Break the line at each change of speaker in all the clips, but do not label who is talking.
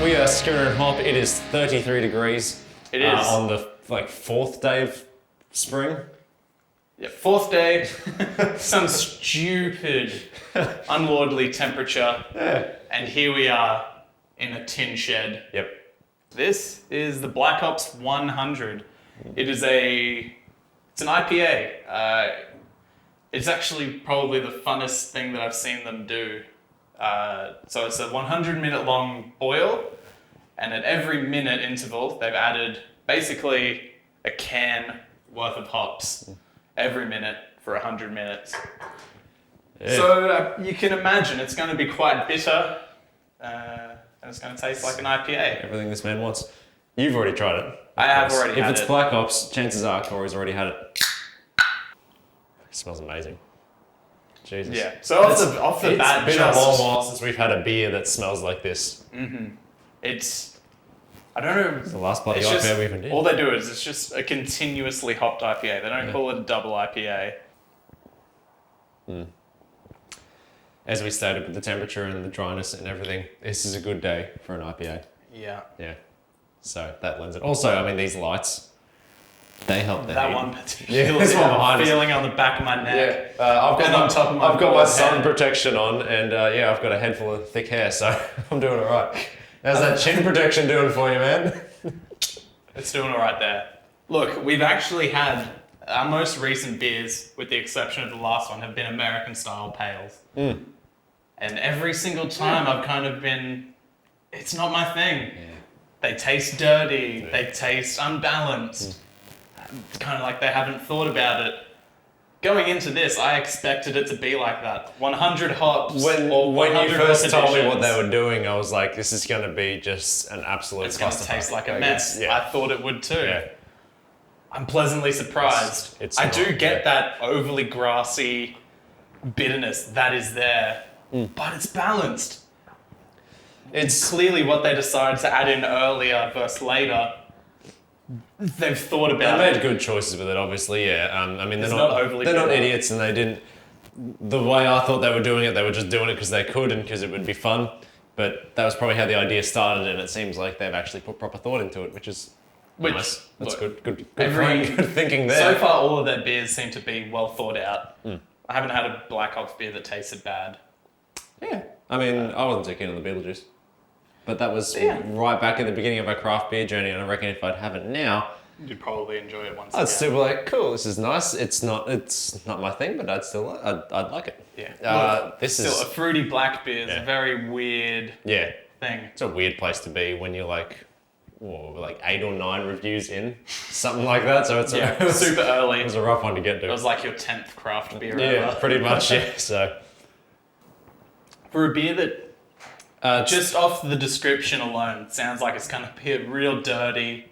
We are Schooner Hopp. It is 33 degrees.
It is.
On the fourth day of spring.
Yeah, fourth day. Some stupid, unlordly temperature.
Yeah.
And here we are in a tin shed.
Yep.
This is the Black Ops 100. It's an IPA. It's actually probably the funnest thing that I've seen them do. So it's a 100-minute long boil, and at every minute interval, they've added basically a can worth of hops every minute for 100 minutes.
Yeah.
So you can imagine it's going to be quite bitter, and it's going to taste like an IPA.
Everything this man wants. You've already tried it.
I have already had it.
If it's Black Ops, chances are Corey's already had it. It smells amazing. Jesus.
Yeah. So off the bat,
it's been a long while since we've had a beer that smells like this.
Mm-hmm. I don't know.
It's the last bloody IPA we even did.
All they do is it's just a continuously hopped IPA. They don't call it a double IPA.
As we stated, with the temperature and the dryness and everything, this is a good day for an IPA.
Yeah.
Yeah. So that lends it. Also, I mean, these lights, they help the
That
heat.
one particularly.
Yeah, this one behind us.
Feeling on the back of my neck.
Yeah, I've got
on top of my
I've got my
bald
sun
head.
protection on, and I've got a head full of thick hair, so I'm doing all right. How's that chin protection doing for you, man?
It's doing all right there. Look, we've actually had our most recent beers, with the exception of the last one, have been American-style pales. And every single time I've kind of been, it's not my thing.
Yeah.
They taste dirty. Yeah. They taste unbalanced. It's kind of like they haven't thought about it. Going into this, I expected it to be like that. 100 hops.
When you first told me what they were doing, I was like, this is going to be just an absolute
It's going to taste like a mess.
Yeah.
I thought it would too.
Yeah.
I'm pleasantly surprised. I do get that overly grassy bitterness that is there, but it's balanced. It's clearly what they decided to add in earlier versus later. They've thought about
They
it.
made good choices with it, obviously, yeah. I mean, they're
not overly
they're not
bitter.
idiots, and they didn't... The way I thought they were doing it, they were just doing it because they could and because it would be fun. But that was probably how the idea started, and it seems like they've actually put proper thought into it, which is nice. That's
look,
good
good
thinking there.
So far, all of their beers seem to be well thought out. I haven't had a Black Ops beer that tasted bad.
Yeah. I mean, I wasn't too keen on the Beetlejuice. But that was right back at the beginning of our craft beer journey, and I reckon if I'd have it now,
You'd probably enjoy it once
I'd
again.
still be like, cool, this is nice. It's not my thing, but I'd like it.
Yeah.
This
Still,
is
a fruity black beer is a very weird thing.
It's a weird place to be when you're like 8 or 9 reviews in, something like that. So it's
super early.
It was a rough one to get to.
It was like your 10th craft beer
Yeah,
ever.
pretty much. Yeah. So
For a beer that just off the description alone sounds like it's gonna be a real dirty,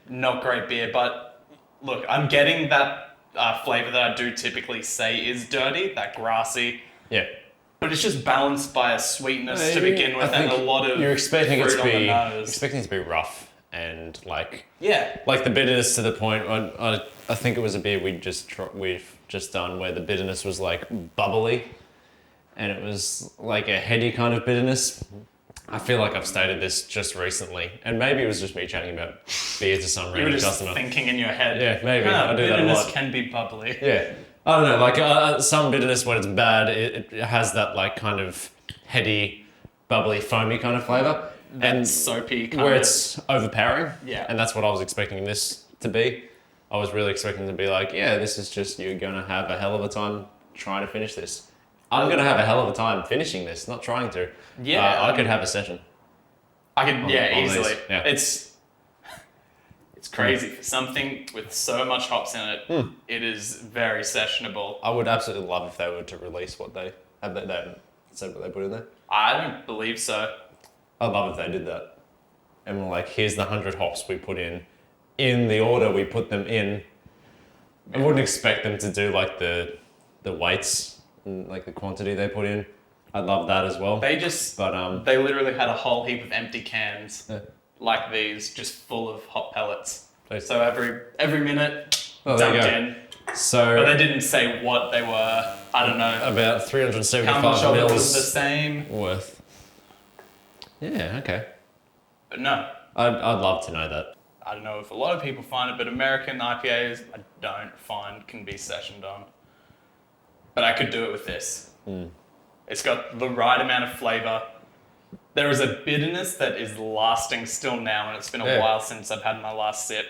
not great beer. But look, I'm getting that flavor that I do typically say is dirty, that grassy.
yeah.
But it's just balanced by a sweetness to begin with, and a lot of
you're expecting it
fruit
to be
on the nose.
expecting it to be rough and like
Yeah.
like the bitterness to the point. I think it was a beer we've just done where the bitterness was like bubbly, and it was like a heady kind of bitterness. I feel like I've stated this just recently, and maybe it was just me chatting about beer to some
You were
random
just
customer.
thinking in your head.
Yeah, maybe. I do that a
bitterness
lot.
can be bubbly.
Yeah. I don't know, like some bitterness when it's bad, it has that like kind of heady, bubbly, foamy kind of flavour.
And soapy kind
where
of.
it's overpowering.
Yeah.
And that's what I was expecting this to be. I was really expecting to be like, yeah, this is just, you're going to have a hell of a time trying to finish this. I'm going to have a hell of a time finishing this, not trying to.
Yeah.
I could have a session.
I could,
on
easily.
these. Yeah.
It's crazy for something with so much hops in it. It is very sessionable.
I would absolutely love if they were to release what they have. They haven't said what they put in there.
I don't believe so.
I'd love if they did that. And we're like, here's the 100 hops we put in the order we put them in. I wouldn't expect them to do like the weights and like the quantity they put in. I'd love that as well.
They literally had a whole heap of empty cans like these, just full of hop pellets. So every minute, dumped in.
So,
but they didn't say what they were. I don't know.
About 375
How much of it
mils
was the same?
worth. Yeah, okay.
But no,
I'd love to know that.
I don't know if a lot of people find it, but American IPAs I don't find can be sessioned on. But I could do it with this. It's got the right amount of flavour. There is a bitterness that is lasting still now, and it's been a while since I've had my last sip.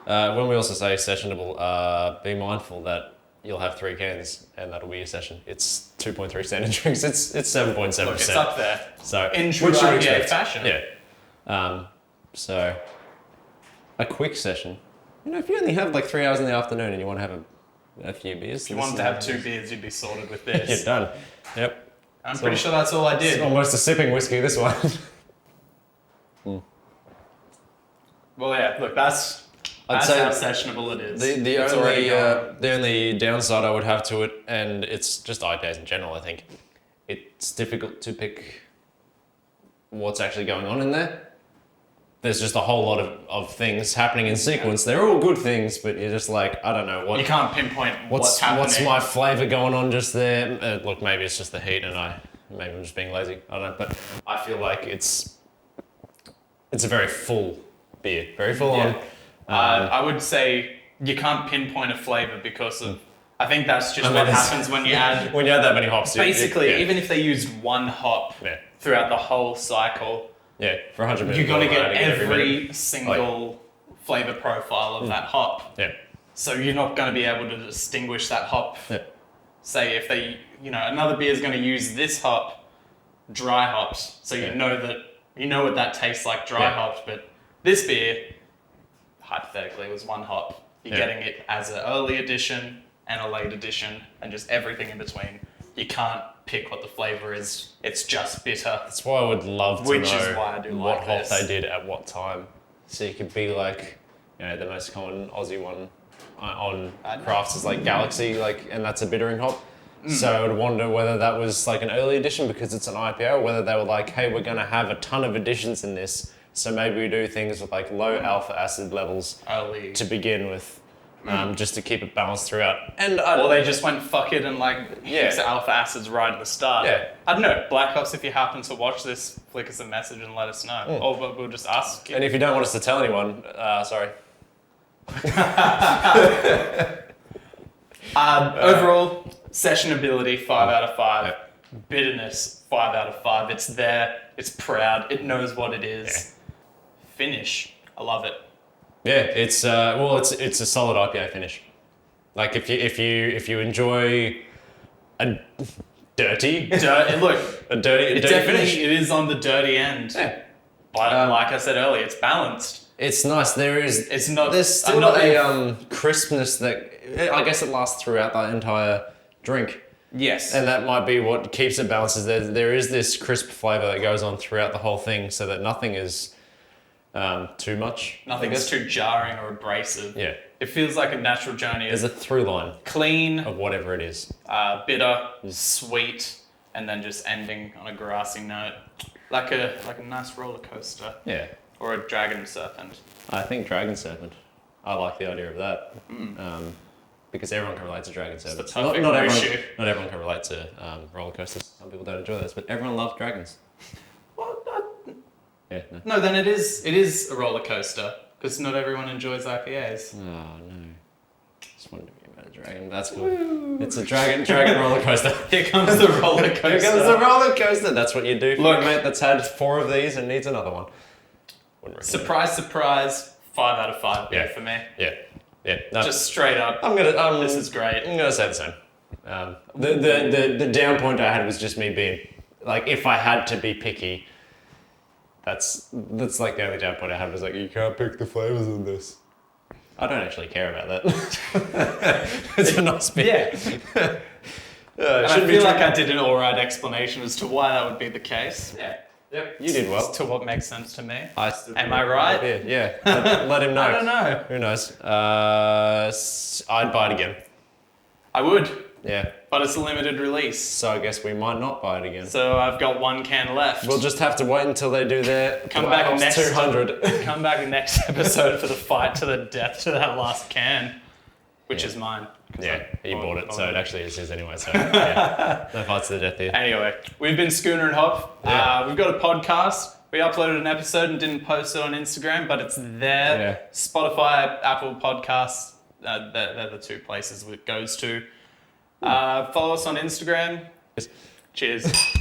When we also say sessionable, be mindful that you'll have 3 cans, and that'll be your session. It's 2.3 standard drinks. It's 7.7%.
Look, it's up there.
So
in true
which you
IPA
expect.
fashion.
Yeah. So a quick session. If you only have like 3 hours in the afternoon and you want to have a few beers.
If you wanted to have 2 beers, you'd be sorted with this.
You're done. Yep.
I'm pretty sure that's all I did.
It's almost a sipping whiskey, this one.
Well, yeah, look, that's
say
how sessionable it is.
The only downside I would have to it, and it's just IPAs in general, I think, it's difficult to pick what's actually going on in there. There's just a whole lot of things happening in sequence. They're all good things, but you're just like, I don't know what.
You can't pinpoint what's happening.
What's my flavour going on just there? Look, maybe it's just the heat, and maybe I'm just being lazy. I don't know, but I feel like it's a very full beer, very full on.
I would say you can't pinpoint a flavour because of. I think that's just what happens when you add.
When you add that many hops.
Basically, even if they used one hop throughout the whole cycle.
Yeah, for 100 ml.
You've got to get every single flavour profile of that hop.
Yeah.
So you're not going to be able to distinguish that hop.
Yeah.
Say if they, another beer is going to use this hop, dry hops. So you know what that tastes like, dry hops. But this beer, hypothetically, was one hop. You're getting it as an early edition and a late edition and just everything in between. You can't pick what the flavour is. It's just bitter.
That's why I would love to
Which
know
is why I do
what
like
hop
this.
they did at what time. So you could be like, the most common Aussie one on crafts is like Galaxy, and that's a bittering hop. So I would wonder whether that was like an early edition because it's an IPA, or whether they were like, hey, we're going to have a ton of additions in this. So maybe we do things with like low alpha acid levels
Early.
to begin with. Just to keep it balanced throughout.
Or they just went fuck it and heaps of alpha acids right at the start.
Yeah.
I don't know. Black Ops, if you happen to watch this, flick us a message and let us know. Or we'll just ask you.
And if you don't want us to tell anyone, sorry.
Overall, sessionability, 5 out of 5. Bitterness, 5 out of 5. It's there. It's proud. It knows what it is. Finish. I love it.
Yeah, it's a solid IPA finish. Like if you enjoy a dirty
Look,
a dirty finish.
it is on the dirty end.
Yeah.
But like I said earlier, it's balanced.
It's nice.
It's not.
There's still a crispness that I guess it lasts throughout the entire drink.
Yes.
And that might be what keeps it balanced. Is there is this crisp flavour that goes on throughout the whole thing, so that nothing is too much.
Nothing's too jarring or abrasive.
Yeah.
It feels like a natural journey.
There's a through line
Clean,
of whatever it is.
bitter, sweet, and then just ending on a grassy note. Like a nice roller coaster.
Yeah.
Or a dragon serpent.
I think Dragon Serpent. I like the idea of that. Because everyone can relate to Dragon Serpent.
It's the perfect ratio.
Not everyone can relate to roller coasters. Some people don't enjoy those, but everyone loves dragons.
Well,
Yeah, no.
no, then it is a roller coaster. Because not everyone enjoys IPAs.
Oh, no. Just wanted to be about a dragon. That's cool. Woo. It's a dragon roller coaster.
Here comes the roller coaster.
Here comes the roller coaster. That's what you do for
Look.
a mate that's had 4 of these and needs another one.
Surprise, surprise. 5 out of 5 beer for me.
Yeah. No,
Just straight up. This is great.
I'm gonna say the same. The down point I had was just me being like, if I had to be picky, that's like the only down point I had was like, you can't pick the flavors in this. I don't actually care about that. It's a nice beer.
Yeah. And I feel like I did an alright explanation as to why that would be the case.
Yeah. Yep. You did well.
As to what makes sense to me.
Am
I right?
Yeah. Let him know.
I don't know.
Who knows? I'd buy it again.
I would,
Yeah.
but it's a limited release.
So I guess we might not buy it again.
So I've got 1 can left.
We'll just have to wait until they do their
Come back
Ops
next
200.
Come back next episode for the fight to the death to that last can, which is mine.
Yeah, he bought it, so it actually is his anyway. So yeah, no fights to the death here.
Anyway, we've been Schooner and Hopp.
Yeah.
We've got a podcast. We uploaded an episode and didn't post it on Instagram, but it's there.
Yeah.
Spotify, Apple Podcasts, they're the two places it goes to. Follow us on Instagram. Cheers.